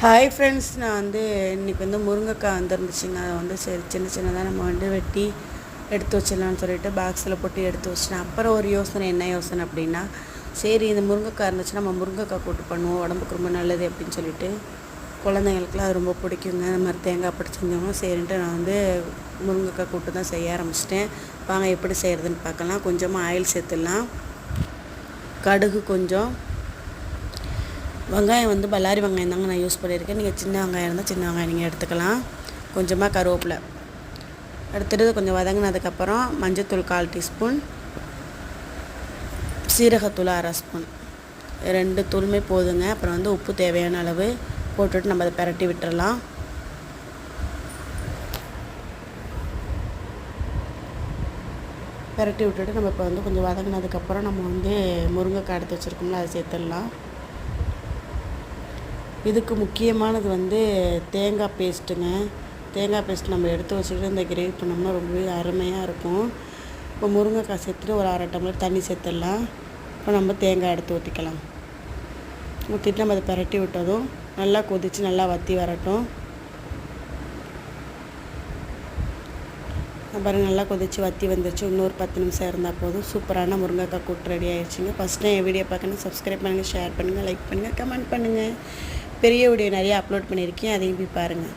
Hi friends, நான் இன்றைக்கி முருங்கைக்காய் இருந்துச்சுங்க. அதை சரி சின்னதாக நம்ம வெட்டி எடுத்து வச்சிடலான்னு சொல்லிட்டு பாக்ஸில் போட்டு எடுத்து வச்சிட்டேன். அப்புறம் ஒரு யோசனை, என்ன யோசனை அப்படின்னா, சரி இந்த முருங்கைக்காய் இருந்துச்சுன்னா நம்ம முருங்கைக்காய் கூட்டு பண்ணுவோம், உடம்புக்கு ரொம்ப நல்லது அப்படின்னு சொல்லிட்டு குழந்தைங்களுக்குலாம் அது ரொம்ப பிடிக்குங்க. அந்த மாதிரி தேங்காய் போட்டு செஞ்சோம்னா சரின்ட்டு நான் முருங்கைக்காய் கூட்டு தான் செய்ய ஆரம்பிச்சிட்டேன். வாங்க எப்படி செய்கிறதுன்னு பார்க்கலாம். கொஞ்சமாக ஆயில் சேர்த்துடலாம், கடுகு கொஞ்சம், வெங்காயம் பல்லாரி வெங்காயம் தாங்க நான் யூஸ் பண்ணியிருக்கேன். நீங்கள் சின்ன வெங்காயம் இருந்தால் சின்ன வெங்காயம் நீங்கள் எடுத்துக்கலாம். கொஞ்சமாக கருவேப்பிலை எடுத்துகிட்டு கொஞ்சம் வதங்கினதுக்கப்புறம் மஞ்சத்தூள் 1/4 டீஸ்பூன், சீரகத்தூள் 1/2 ஸ்பூன், 2 தூளுமே போதுங்க. அப்புறம் உப்பு தேவையான அளவு போட்டுட்டு நம்ம அதை பிரட்டி விட்டுடலாம். பிரட்டி விட்டுட்டு நம்ம இப்போ கொஞ்சம் வதங்கினதுக்கப்புறம் நம்ம முருங்கைக்காய் எடுத்து வச்சுருக்கோம்ல, அதை சேர்த்துடலாம். இதுக்கு முக்கியமானது தேங்காய் பேஸ்ட்டுங்க. தேங்காய் பேஸ்ட் நம்ம எடுத்து வச்சுக்கிட்டு இந்த கிரேவி பண்ணோம்னா ரொம்பவே அருமையாக இருக்கும். இப்போ முருங்கைக்காய் சேர்த்துட்டு ஒரு 1/2 டம்ளர் தண்ணி சேர்த்துடலாம். இப்போ நம்ம தேங்காய் எடுத்து ஊற்றிக்கலாம். ஊற்றிட்டு நம்ம அதை பிரட்டி விட்டதும் நல்லா கொதித்து நல்லா வற்றி வரட்டும். பாருங்கள், நல்லா கொதித்து வற்றி வந்துருச்சு. இன்னொரு 10 நிமிஷம் இருந்தால் போதும். சூப்பரான முருங்கைக்காய் கூட்டு ரெடி ஆகிடுச்சிங்க. ஃபஸ்ட் டைம் என் வீடியோ பார்க்கணும், சப்ஸ்கிரைப் பண்ணுங்கள், ஷேர் பண்ணுங்கள், லைக் பண்ணுங்கள், கமெண்ட் பண்ணுங்கள். பெரிய வீடியோ நிறைய அப்லோட் பண்ணியிருக்கேன், அதையும் போய் பாருங்கள்.